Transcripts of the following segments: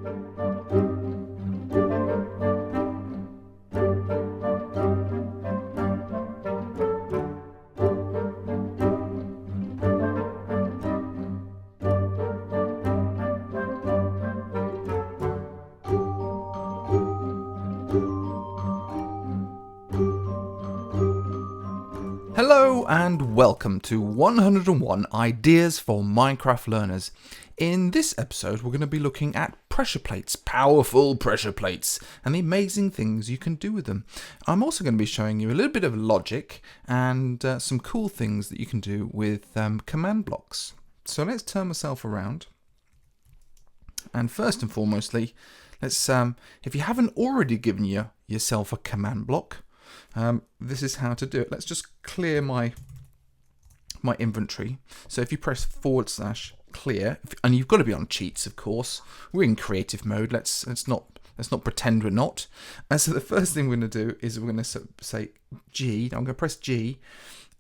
Hello and welcome to 101 Ideas for Minecraft Learners. In this episode we're going to be looking at pressure plates, powerful pressure plates, and the amazing things you can do with them. I'm also going to be showing you a little bit of logic and some cool things that you can do with command blocks. So let's turn myself around. And first and foremostly, let's if you haven't already given yourself a command block, this is how to do it. Let's just clear my inventory. So if you press /clear, and you've got to be on cheats, of course. We're in creative mode. Let's not pretend we're not. And so the first thing we're going to do is we're going to say G. I'm going to press G,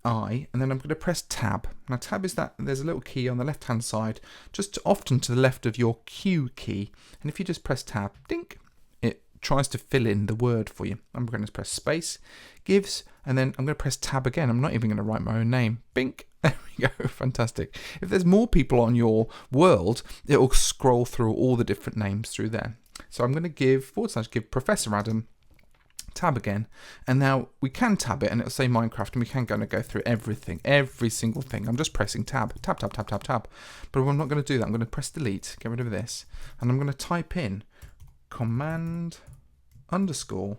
I, and then I'm going to press Tab. Now Tab is that there's a little key on the left hand side, just often to the left of your Q key. And if you just press Tab, dink, tries to fill in the word for you. I'm going to press space, gives, and then I'm going to press tab again. I'm not even going to write my own name. Bink. There we go. Fantastic. If there's more people on your world, it will scroll through all the different names through there. So I'm going to give /give Professor Adam, tab again, and now we can tab it and it'll say Minecraft, and we can go through everything, every single thing. I'm just pressing tab. But I'm not going to do that. I'm going to press delete, get rid of this, and I'm going to type in command _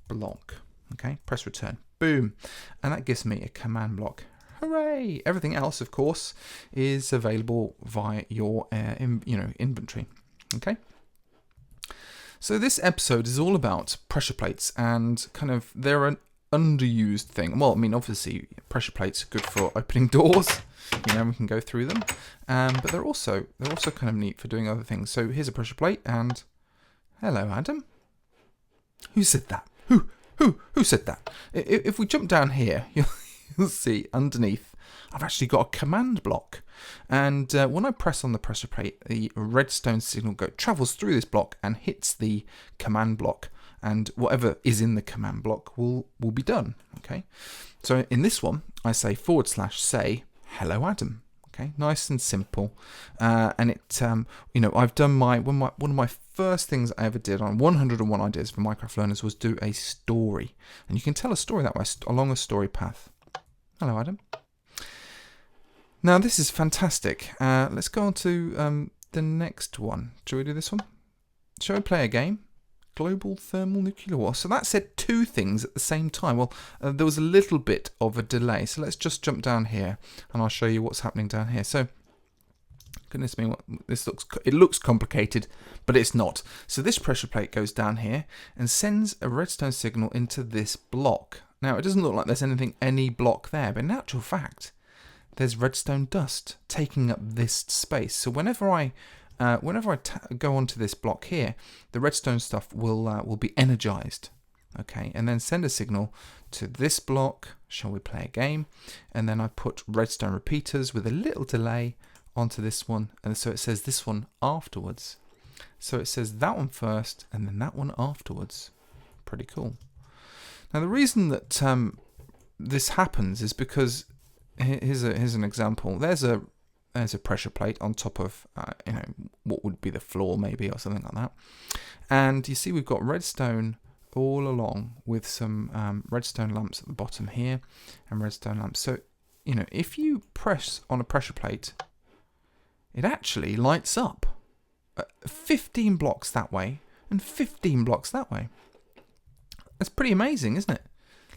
block. Okay, press return. Boom. And that gives me a command block. Hooray! Everything else, of course, is available via your inventory. Okay. So this episode is all about pressure plates, and kind of they're an underused thing. Well, I mean, obviously pressure plates are good for opening doors. We can go through them. But they're also kind of neat for doing other things. So here's a pressure plate, and hello, Adam. Who said that? Who said that? If we jump down here, you'll see underneath I've actually got a command block. And when I press on the pressure plate, the redstone signal travels through this block and hits the command block. And whatever is in the command block will be done. Okay. So in this one, I say /say hello, Adam. Okay, nice and simple, and it, I've done one of my first things I ever did on 101 Ideas for Minecraft Learners was do a story, and you can tell a story that way along a story path. Hello, Adam. Now this is fantastic. Let's go on to the next one. Shall we do this one? Shall we play a game? Global thermal nuclear war. So that said two things at the same time. Well, there was a little bit of a delay. So let's just jump down here and I'll show you what's happening down here. So, goodness me, it looks complicated, but it's not. So this pressure plate goes down here and sends a redstone signal into this block. Now, it doesn't look like there's any block there, but in actual fact, there's redstone dust taking up this space. So whenever I go onto this block here, the redstone stuff will be energized, okay, and then send a signal to this block. Shall we play a game? And then I put redstone repeaters with a little delay onto this one, and so it says this one afterwards. So it says that one first, and then that one afterwards. Pretty cool. Now the reason that this happens is because here's an example. There's a pressure plate on top of what would be the floor maybe, or something like that, and you see we've got redstone all along with some redstone lamps at the bottom here and redstone lamps. So if you press on a pressure plate, it actually lights up 15 blocks that way and 15 blocks that way. That's pretty amazing, isn't it?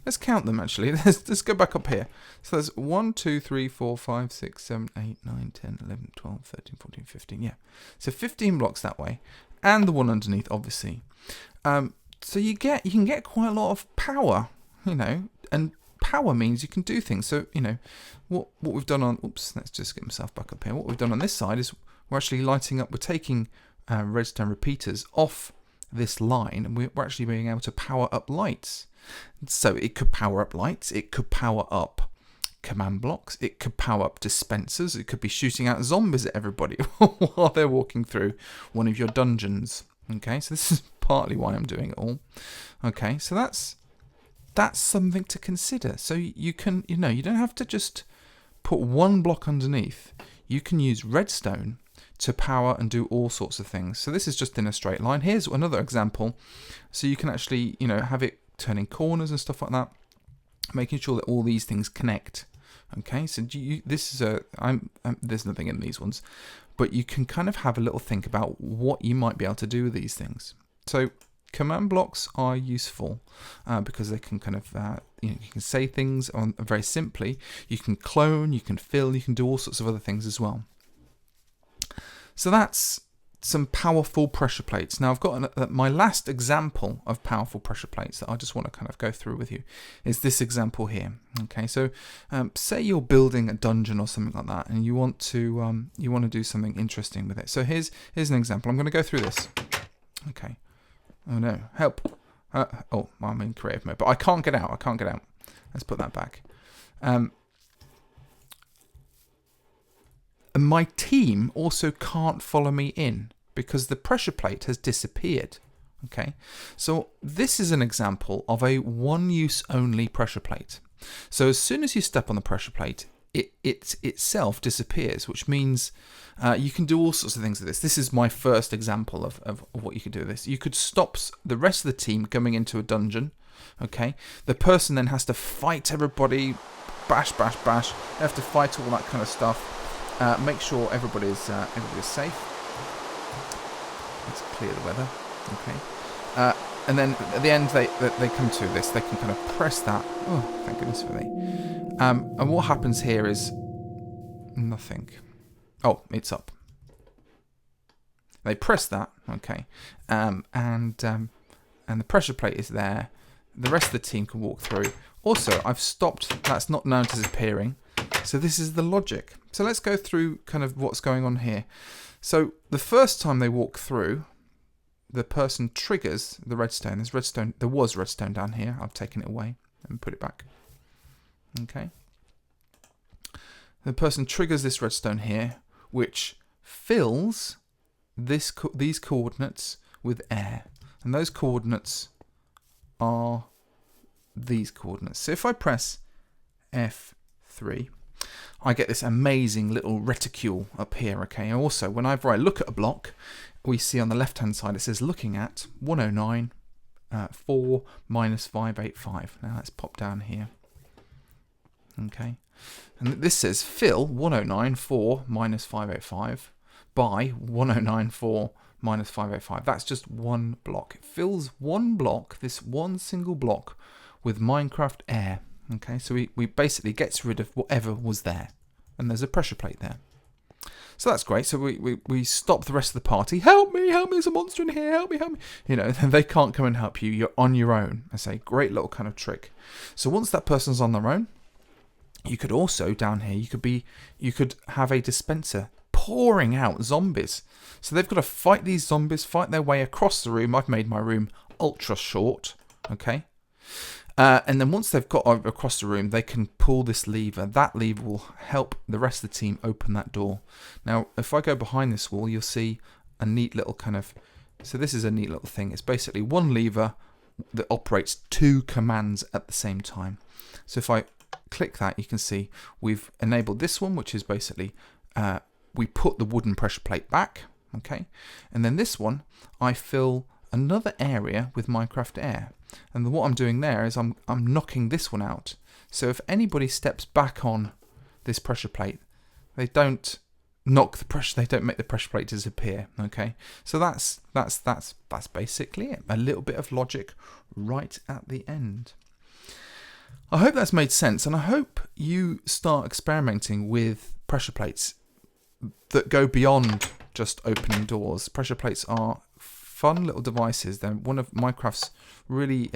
Let's count them actually. Let's go back up here. So there's 1, 2, 3, 4, 5, 6, 7, 8, 9, 10, 11, 12, 13, 14, 15. Yeah. So 15 blocks that way. And the one underneath, obviously. So you can get quite a lot of power, and power means you can do things. So, what we've done on, let's just get myself back up here. What we've done on this side is we're actually lighting up, we're taking redstone repeaters off this line, and we're actually being able to power up lights. So it could power up lights, it could power up command blocks. It could power up dispensers. It could be shooting out zombies at everybody while they're walking through one of your dungeons. Okay, so this is partly why I'm doing it all. Okay, so that's something to consider. So you can, you don't have to just put one block underneath. You can use redstone to power and do all sorts of things. So this is just in a straight line. Here's another example. So you can actually, have it turning corners and stuff like that, making sure that all these things connect. Okay, so this is there's nothing in these ones, but you can kind of have a little think about what you might be able to do with these things. So command blocks are useful because they can kind of, you can say things very simply. You can clone, you can fill, you can do all sorts of other things as well. So that's some powerful pressure plates. Now I've got my last example of powerful pressure plates that I just want to kind of go through with you is this example here. Okay, so say you're building a dungeon or something like that, and you want to do something interesting with it. So here's an example. I'm going to go through this. Okay. Oh no, help! Oh, I'm in creative mode, but I can't get out. Let's put that back. And my team also can't follow me in because the pressure plate has disappeared. Okay, so this is an example of a one-use only pressure plate. So as soon as you step on the pressure plate, it itself disappears, which means you can do all sorts of things with this. This is my first example of what you could do with this. You could stop the rest of the team coming into a dungeon. Okay, the person then has to fight everybody, bash. They have to fight all that kind of stuff. Make sure everybody's safe. Let's clear the weather. Okay. And then at the end, they come to this. They can kind of press that. Oh, thank goodness for me. And what happens here is nothing. Oh, it's up. They press that. Okay. And the pressure plate is there. The rest of the team can walk through. Also, I've stopped. That's not now disappearing. So this is the logic. So let's go through kind of what's going on here. So the first time they walk through, the person triggers the redstone. There's redstone. There was redstone down here. I've taken it away and put it back. Okay. The person triggers this redstone here, which fills these coordinates with air. And those coordinates are these coordinates. So if I press F3, I get this amazing little reticule up here, okay? And also, whenever I look at a block, we see on the left-hand side, it says looking at 109, 4 minus 585. Now let's pop down here. Okay. And this says fill 109, 4 minus 585 by 109, 4 minus 585. That's just one block. It fills one block, this one single block, with Minecraft air. Okay, so we basically gets rid of whatever was there. And there's a pressure plate there. So that's great. So we stop the rest of the party. Help me, there's a monster in here, help me. They can't come and help you. You're on your own. I say, great little kind of trick. So once that person's on their own, you could also, down here, you could have a dispenser pouring out zombies. So they've got to fight these zombies, fight their way across the room. I've made my room ultra short. Okay. And then once they've got across the room, they can pull this lever. That lever will help the rest of the team open that door. Now, if I go behind this wall, you'll see a neat little kind of... So this is a neat little thing. It's basically one lever that operates two commands at the same time. So if I click that, you can see we've enabled this one, which is basically we put the wooden pressure plate back. Okay. And then this one, I fill another area with Minecraft air. And what I'm doing there is I'm knocking this one out. So if anybody steps back on this pressure plate, they don't knock the pressure. They don't make the pressure plate disappear. Okay, so that's basically it. A little bit of logic right at the end. I hope that's made sense, and I hope you start experimenting with pressure plates that go beyond just opening doors. Pressure plates are fun little devices. They're one of Minecraft's really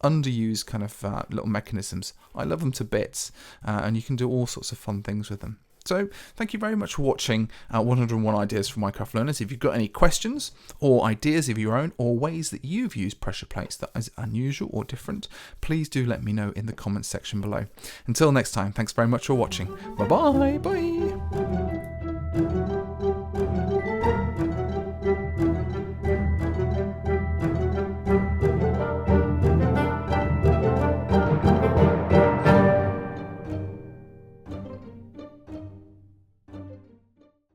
underused kind of little mechanisms. I love them to bits, and you can do all sorts of fun things with them. So thank you very much for watching 101 Ideas for Minecraft Learners. If you've got any questions or ideas of your own or ways that you've used pressure plates that is unusual or different, please do let me know in the comments section below. Until next time, thanks very much for watching. Bye-bye. Bye.